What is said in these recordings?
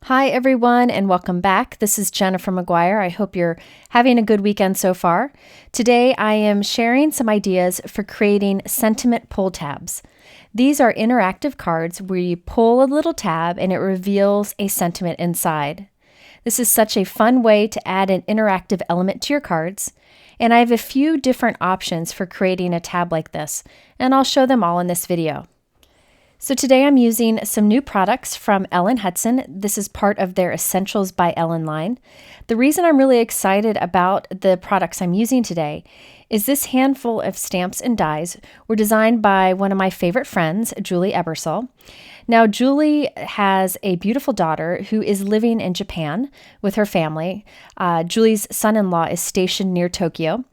Hi everyone and welcome back. This is Jennifer McGuire. I hope you're having a good weekend so far. Today I am sharing some ideas for creating sentiment pull tabs. These are interactive cards where you pull a little tab and it reveals a sentiment inside. This is such a fun way to add an interactive element to your cards, and I have a few different options for creating a tab like this, and I'll show them all in this video. So today I'm using some new products from Ellen Hudson. This is part of their Essentials by Ellen line. The reason I'm really excited about the products I'm using today is this handful of stamps and dies were designed by one of my favorite friends, Julie Ebersol. Now, Julie has a beautiful daughter who is living in Japan with her family. Julie's son-in-law is stationed near Tokyo.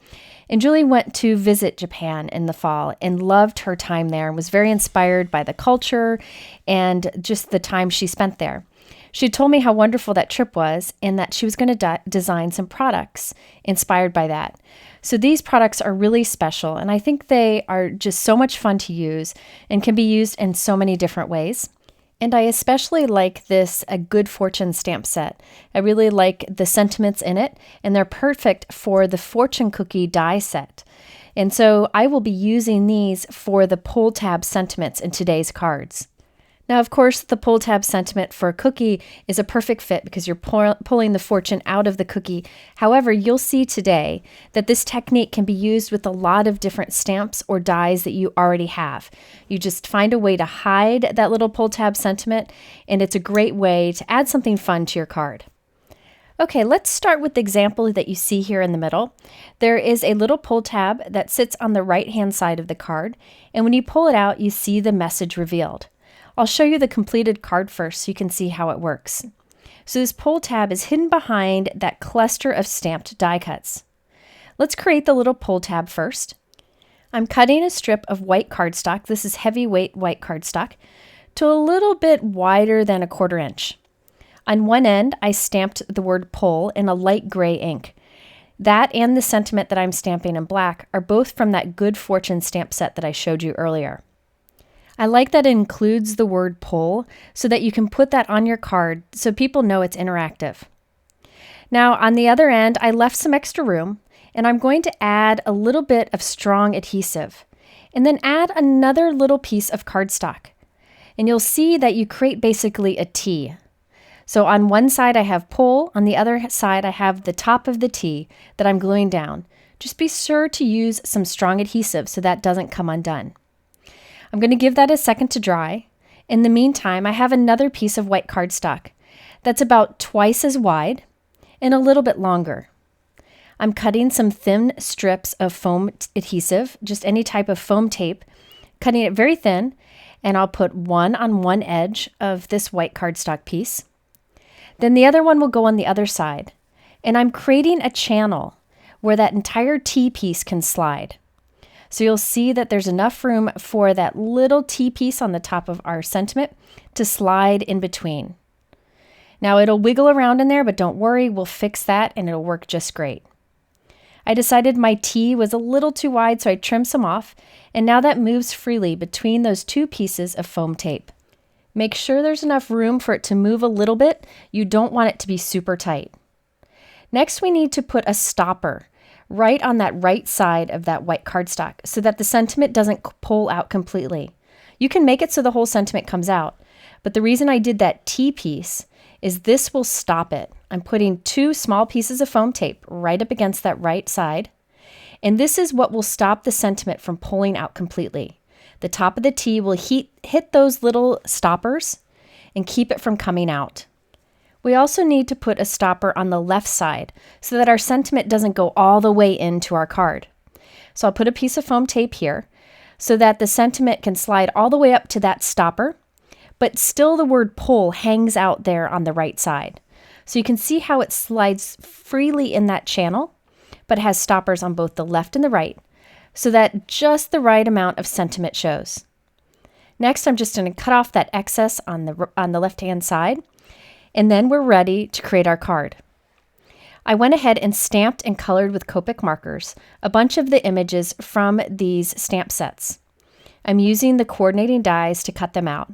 And Julie went to visit Japan in the fall and loved her time there and was very inspired by the culture and just the time she spent there. She told me how wonderful that trip was and that she was going to design some products inspired by that. So these products are really special, and I think they are just so much fun to use and can be used in so many different ways. And I especially like this A Good Fortune stamp set. I really like the sentiments in it, and they're perfect for the fortune cookie die set. And so I will be using these for the PullTab sentiments in today's cards. Now, of course, the PullTab sentiment for a cookie is a perfect fit because you're pulling the fortune out of the cookie. However, you'll see today that this technique can be used with a lot of different stamps or dies that you already have. You just find a way to hide that little PullTab sentiment, and it's a great way to add something fun to your card. Okay, let's start with the example that you see here in the middle. There is a little pull tab that sits on the right-hand side of the card, and when you pull it out, you see the message revealed. I'll show you the completed card first so you can see how it works. So this pull tab is hidden behind that cluster of stamped die cuts. Let's create the little pull tab first. I'm cutting a strip of white cardstock, this is heavyweight white cardstock, to a little bit wider than 1/4 inch. On one end, I stamped the word pull in a light gray ink. That and the sentiment that I'm stamping in black are both from that Good Fortune stamp set that I showed you earlier. I like that it includes the word pull so that you can put that on your card so people know it's interactive. Now on the other end, I left some extra room and I'm going to add a little bit of strong adhesive and then add another little piece of cardstock. And you'll see that you create basically a T. So on one side I have pull, on the other side I have the top of the T that I'm gluing down. Just be sure to use some strong adhesive so that doesn't come undone. I'm going to give that a second to dry. In the meantime, I have another piece of white cardstock that's about twice as wide and a little bit longer. I'm cutting some thin strips of foam adhesive, just any type of foam tape, cutting it very thin, and I'll put one on one edge of this white cardstock piece. Then the other one will go on the other side, and I'm creating a channel where that entire T piece can slide. So you'll see that there's enough room for that little T piece on the top of our sentiment to slide in between. Now it'll wiggle around in there, but don't worry, we'll fix that and it'll work just great. I decided my T was a little too wide, so I trimmed some off, and now that moves freely between those two pieces of foam tape. Make sure there's enough room for it to move a little bit. You don't want it to be super tight. Next, we need to put a stopper right on that right side of that white cardstock so that the sentiment doesn't pull out completely. You can make it so the whole sentiment comes out, but the reason I did that T piece is this will stop it. I'm putting two small pieces of foam tape right up against that right side, and this is what will stop the sentiment from pulling out completely. The top of the T will hit those little stoppers and keep it from coming out. We also need to put a stopper on the left side so that our sentiment doesn't go all the way into our card. So I'll put a piece of foam tape here so that the sentiment can slide all the way up to that stopper, but still the word pull hangs out there on the right side. So you can see how it slides freely in that channel, but has stoppers on both the left and the right so that just the right amount of sentiment shows. Next, I'm just going to cut off that excess on the left-hand side. And then we're ready to create our card. I went ahead and stamped and colored with Copic markers a bunch of the images from these stamp sets. I'm using the coordinating dies to cut them out.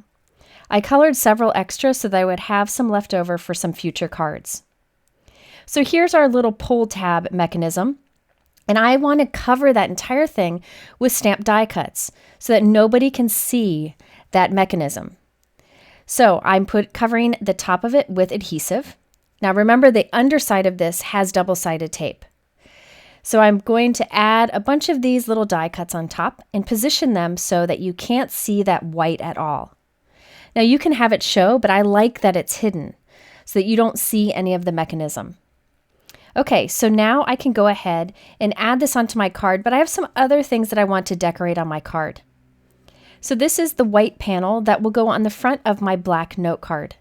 I colored several extras so that I would have some left over for some future cards. So here's our little pull tab mechanism. And I want to cover that entire thing with stamp die cuts so that nobody can see that mechanism. So I'm covering the top of it with adhesive. Now remember, the underside of this has double-sided tape. So I'm going to add a bunch of these little die cuts on top and position them so that you can't see that white at all. Now you can have it show, but I like that it's hidden so that you don't see any of the mechanism. Okay, so now I can go ahead and add this onto my card, but I have some other things that I want to decorate on my card. So this is the white panel that will go on the front of my black note card.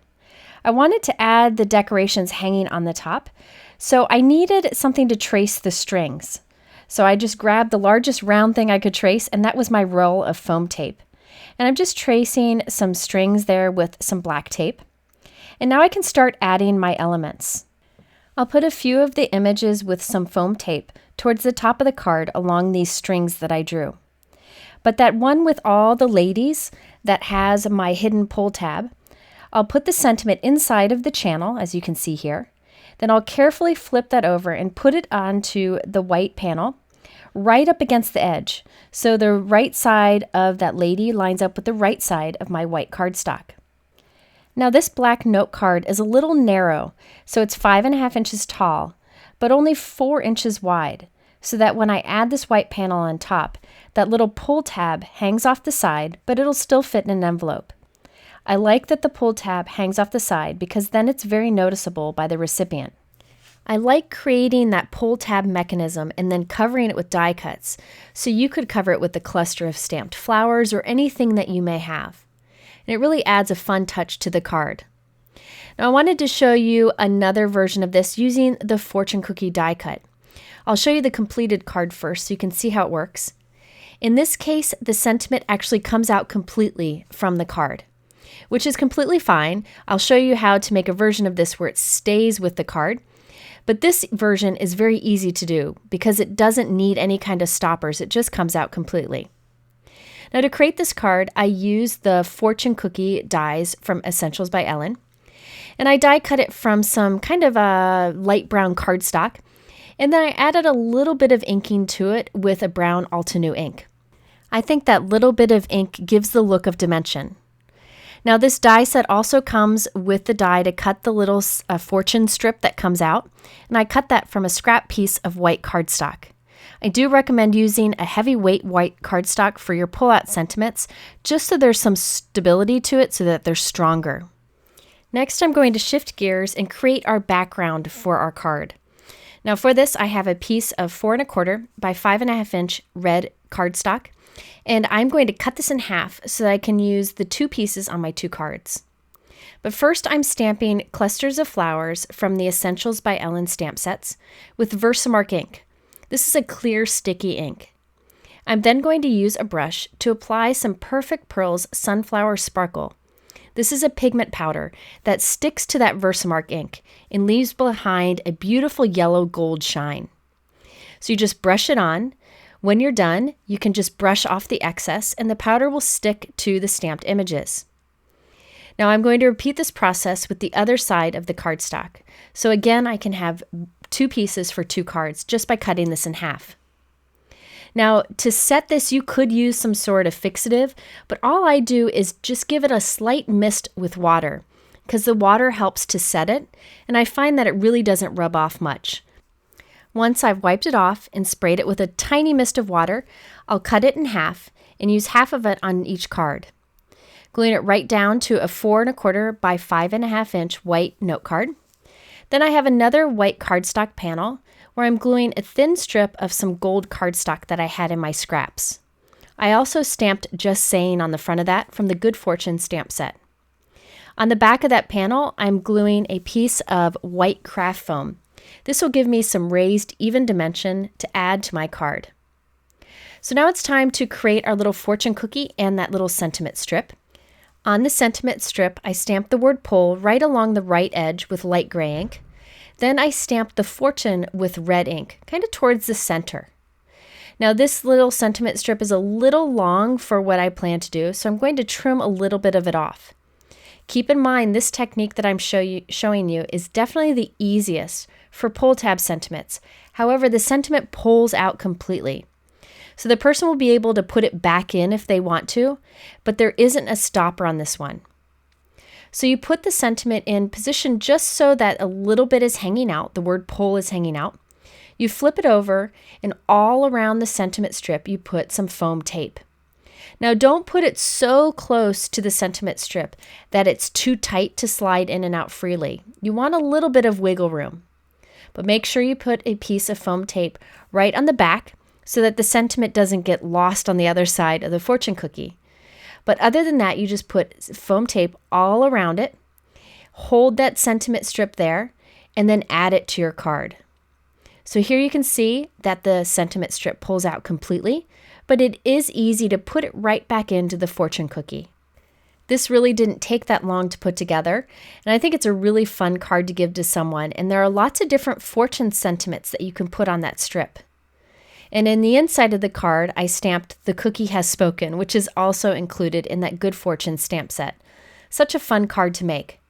I wanted to add the decorations hanging on the top, so I needed something to trace the strings. So I just grabbed the largest round thing I could trace, and that was my roll of foam tape. And I'm just tracing some strings there with some black tape. And now I can start adding my elements. I'll put a few of the images with some foam tape towards the top of the card along these strings that I drew. But that one with all the ladies that has my hidden pull tab, I'll put the sentiment inside of the channel, as you can see here. Then I'll carefully flip that over and put it onto the white panel right up against the edge. So the right side of that lady lines up with the right side of my white cardstock. Now this black note card is a little narrow, so it's 5.5 inches tall, but only 4 inches wide, so that when I add this white panel on top, that little pull tab hangs off the side, but it'll still fit in an envelope. I like that the pull tab hangs off the side because then it's very noticeable by the recipient. I like creating that pull tab mechanism and then covering it with die cuts, so you could cover it with a cluster of stamped flowers or anything that you may have. And it really adds a fun touch to the card. Now I wanted to show you another version of this using the fortune cookie die cut. I'll show you the completed card first so you can see how it works. In this case, the sentiment actually comes out completely from the card, which is completely fine. I'll show you how to make a version of this where it stays with the card. But this version is very easy to do because it doesn't need any kind of stoppers. It just comes out completely. Now to create this card, I used the fortune cookie dies from Essentials by Ellen. And I die cut it from some kind of a light brown cardstock. And then I added a little bit of inking to it with a brown Altenew ink. I think that little bit of ink gives the look of dimension. Now this die set also comes with the die to cut the little fortune strip that comes out. And I cut that from a scrap piece of white cardstock. I do recommend using a heavyweight white cardstock for your pull-out sentiments, just so there's some stability to it so that they're stronger. Next, I'm going to shift gears and create our background for our card. Now for this, I have a piece of 4 1/4 by 5.5 inch red cardstock, and I'm going to cut this in half so that I can use the 2 pieces on my 2 cards. But first, I'm stamping clusters of flowers from the Essentials by Ellen stamp sets with VersaMark ink. This is a clear, sticky ink. I'm then going to use a brush to apply some Perfect Pearls Sunflower Sparkle. This is a pigment powder that sticks to that VersaMark ink and leaves behind a beautiful yellow gold shine. So you just brush it on. When you're done, you can just brush off the excess and the powder will stick to the stamped images. Now I'm going to repeat this process with the other side of the cardstock. So again, I can have 2 pieces for 2 cards just by cutting this in half. Now to set this, you could use some sort of fixative, but all I do is just give it a slight mist with water because the water helps to set it, and I find that it really doesn't rub off much. Once I've wiped it off and sprayed it with a tiny mist of water, I'll cut it in half and use half of it on each card. Gluing it right down to a 4 1/4 by 5.5 inch white note card. Then I have another white cardstock panel where I'm gluing a thin strip of some gold cardstock that I had in my scraps. I also stamped Just Saying on the front of that from the Good Fortune stamp set. On the back of that panel, I'm gluing a piece of white craft foam. This will give me some raised, even dimension to add to my card. So now it's time to create our little fortune cookie and that little sentiment strip. On the sentiment strip, I stamped the word pull right along the right edge with light gray ink. Then I stamped the fortune with red ink, kind of towards the center. Now this little sentiment strip is a little long for what I plan to do, so I'm going to trim a little bit of it off. Keep in mind, this technique that I'm showing you is definitely the easiest for PullTab sentiments. However, the sentiment pulls out completely. So the person will be able to put it back in if they want to, but there isn't a stopper on this one. So you put the sentiment in position just so that a little bit is hanging out, the word pull is hanging out. You flip it over, and all around the sentiment strip you put some foam tape. Now don't put it so close to the sentiment strip that it's too tight to slide in and out freely. You want a little bit of wiggle room. But make sure you put a piece of foam tape right on the back so that the sentiment doesn't get lost on the other side of the fortune cookie. But other than that, you just put foam tape all around it, hold that sentiment strip there, and then add it to your card. So here you can see that the sentiment strip pulls out completely, but it is easy to put it right back into the fortune cookie. This really didn't take that long to put together, and I think it's a really fun card to give to someone, and there are lots of different fortune sentiments that you can put on that strip. And in the inside of the card, I stamped "The Cookie Has Spoken," which is also included in that Good Fortune stamp set. Such a fun card to make.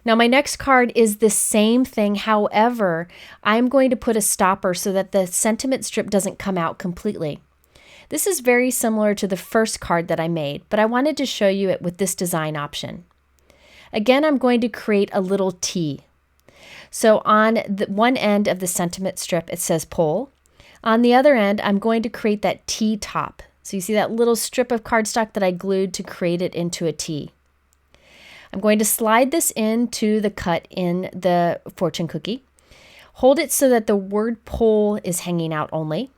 Now my next card is the same thing, however, I'm going to put a stopper so that the sentiment strip doesn't come out completely. This is very similar to the first card that I made, but I wanted to show you it with this design option. Again, I'm going to create a little T. So on the one end of the sentiment strip, it says pull. On the other end, I'm going to create that T top. So you see that little strip of cardstock that I glued to create it into a T. I'm going to slide this into the cut in the fortune cookie. Hold it so that the word pull is hanging out only.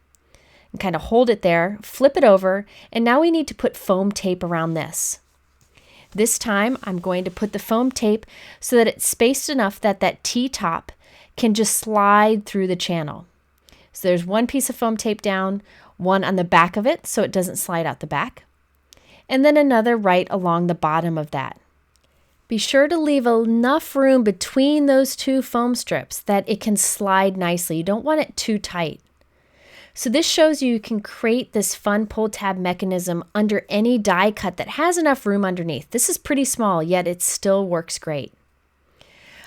And kind of hold it there, flip it over, and now we need to put foam tape around this. This time, I'm going to put the foam tape so that it's spaced enough that that T-top can just slide through the channel. So there's one piece of foam tape down, one on the back of it so it doesn't slide out the back, and then another right along the bottom of that. Be sure to leave enough room between those two foam strips that it can slide nicely. You don't want it too tight. So this shows you can create this fun pull tab mechanism under any die cut that has enough room underneath. This is pretty small, yet it still works great.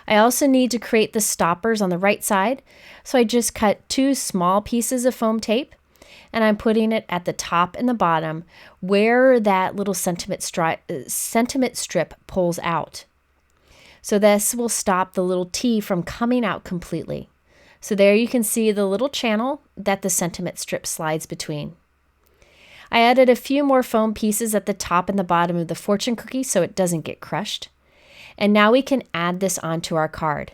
I also need to create the stoppers on the right side, so I just cut two small pieces of foam tape, and I'm putting it at the top and the bottom where that little sentiment strip pulls out. So this will stop the little T from coming out completely. So there you can see the little channel that the sentiment strip slides between. I added a few more foam pieces at the top and the bottom of the fortune cookie so it doesn't get crushed. And now we can add this onto our card.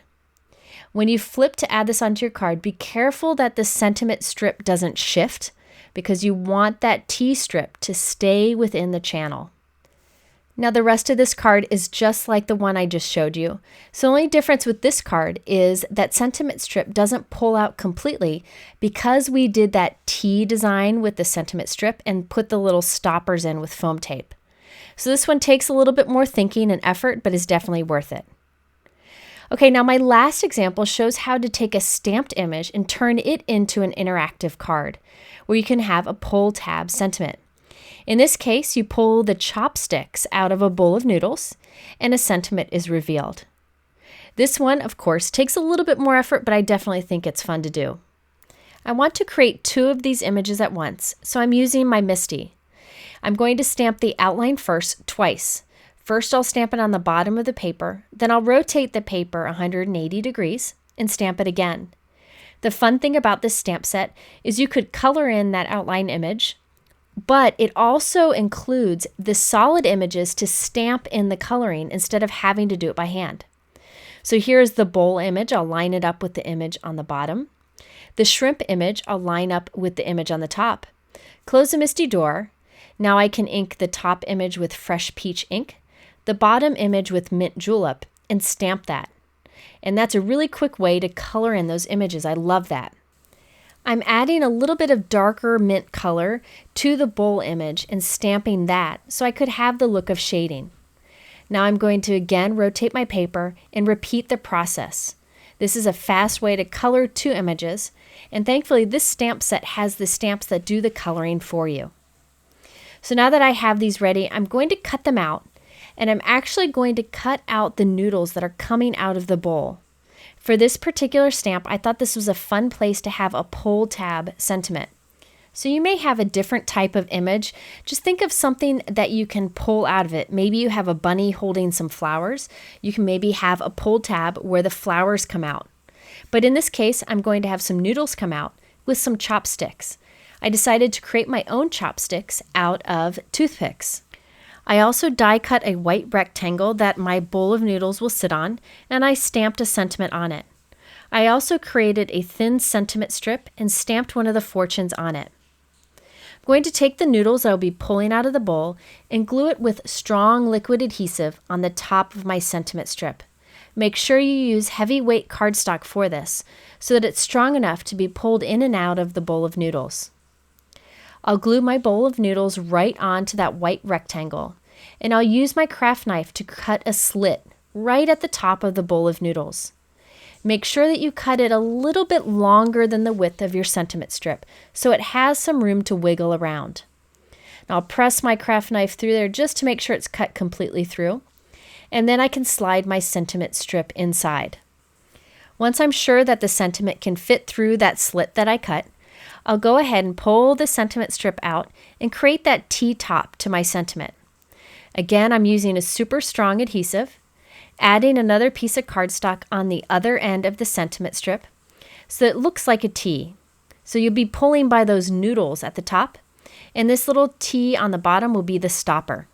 When you flip to add this onto your card, be careful that the sentiment strip doesn't shift because you want that T strip to stay within the channel. Now the rest of this card is just like the one I just showed you. So the only difference with this card is that sentiment strip doesn't pull out completely because we did that T design with the sentiment strip and put the little stoppers in with foam tape. So this one takes a little bit more thinking and effort, but is definitely worth it. Okay, now my last example shows how to take a stamped image and turn it into an interactive card where you can have a pull tab sentiment. In this case, you pull the chopsticks out of a bowl of noodles and a sentiment is revealed. This one, of course, takes a little bit more effort, but I definitely think it's fun to do. I want to create two of these images at once, so I'm using my MISTI. I'm going to stamp the outline first twice. First, I'll stamp it on the bottom of the paper, then I'll rotate the paper 180 degrees and stamp it again. The fun thing about this stamp set is you could color in that outline image, but it also includes the solid images to stamp in the coloring instead of having to do it by hand. So here's the bowl image. I'll line it up with the image on the bottom. The shrimp image, I'll line up with the image on the top. Close the MISTI door. Now I can ink the top image with fresh peach ink, the bottom image with mint julep, and stamp that. And that's a really quick way to color in those images. I love that. I'm adding a little bit of darker mint color to the bowl image and stamping that so I could have the look of shading. Now I'm going to again rotate my paper and repeat the process. This is a fast way to color two images, and thankfully this stamp set has the stamps that do the coloring for you. So now that I have these ready, I'm going to cut them out, and I'm actually going to cut out the noodles that are coming out of the bowl. For this particular stamp, I thought this was a fun place to have a PullTab sentiment. So you may have a different type of image. Just think of something that you can pull out of it. Maybe you have a bunny holding some flowers. You can maybe have a PullTab where the flowers come out. But in this case, I'm going to have some noodles come out with some chopsticks. I decided to create my own chopsticks out of toothpicks. I also die cut a white rectangle that my bowl of noodles will sit on, and I stamped a sentiment on it. I also created a thin sentiment strip and stamped one of the fortunes on it. I'm going to take the noodles I'll be pulling out of the bowl and glue it with strong liquid adhesive on the top of my sentiment strip. Make sure you use heavyweight cardstock for this so that it's strong enough to be pulled in and out of the bowl of noodles. I'll glue my bowl of noodles right onto that white rectangle, and I'll use my craft knife to cut a slit right at the top of the bowl of noodles. Make sure that you cut it a little bit longer than the width of your sentiment strip so it has some room to wiggle around. Now I'll press my craft knife through there just to make sure it's cut completely through, and then I can slide my sentiment strip inside. Once I'm sure that the sentiment can fit through that slit that I cut, I'll go ahead and pull the sentiment strip out and create that T-top to my sentiment. Again, I'm using a super strong adhesive, adding another piece of cardstock on the other end of the sentiment strip so it looks like a T. So you'll be pulling by those noodles at the top, and this little T on the bottom will be the stopper.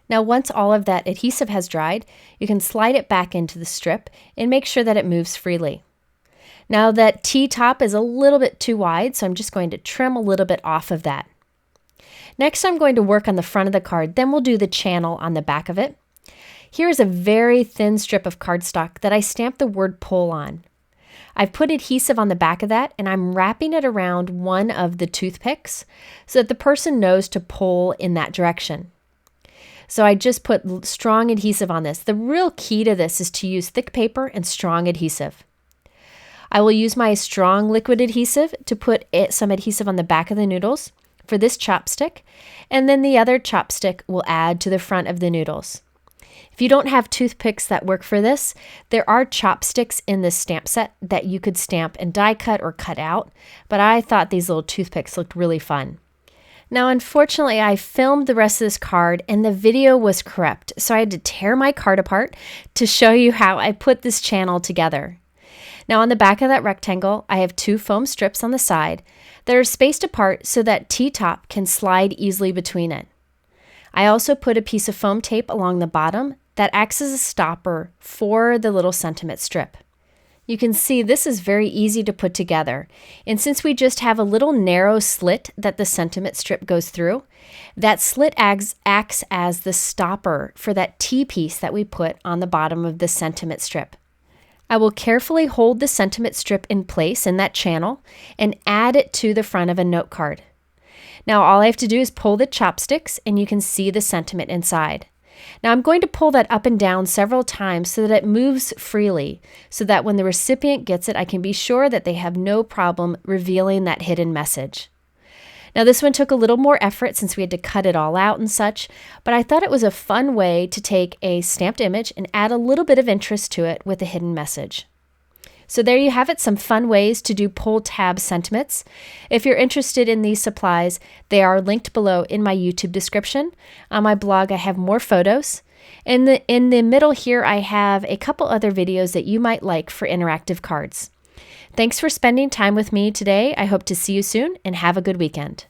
Now once all of that adhesive has dried, you can slide it back into the strip and make sure that it moves freely. Now that T-top is a little bit too wide, so I'm just going to trim a little bit off of that. Next, I'm going to work on the front of the card, then we'll do the channel on the back of it. Here is a very thin strip of cardstock that I stamped the word pull on. I've put adhesive on the back of that, and I'm wrapping it around one of the toothpicks so that the person knows to pull in that direction. So I just put strong adhesive on this. The real key to this is to use thick paper and strong adhesive. I will use my strong liquid adhesive to put some adhesive on the back of the noodles for this chopstick, and then the other chopstick will add to the front of the noodles. If you don't have toothpicks that work for this, there are chopsticks in this stamp set that you could stamp and die cut or cut out, but I thought these little toothpicks looked really fun. Now, unfortunately, I filmed the rest of this card and the video was corrupt, so I had to tear my card apart to show you how I put this channel together. Now, on the back of that rectangle, I have two foam strips on the side that are spaced apart so that T-top can slide easily between it. I also put a piece of foam tape along the bottom that acts as a stopper for the little sentiment strip. You can see this is very easy to put together, and since we just have a little narrow slit that the sentiment strip goes through, that slit acts as the stopper for that T piece that we put on the bottom of the sentiment strip. I will carefully hold the sentiment strip in place in that channel and add it to the front of a note card. Now all I have to do is pull the chopsticks and you can see the sentiment inside. Now I'm going to pull that up and down several times so that it moves freely, so that when the recipient gets it, I can be sure that they have no problem revealing that hidden message. Now this one took a little more effort since we had to cut it all out and such, but I thought it was a fun way to take a stamped image and add a little bit of interest to it with a hidden message. So there you have it, some fun ways to do PullTab sentiments. If you're interested in these supplies, they are linked below in my YouTube description. On my blog, I have more photos. In the middle here, I have a couple other videos that you might like for interactive cards. Thanks for spending time with me today. I hope to see you soon and have a good weekend.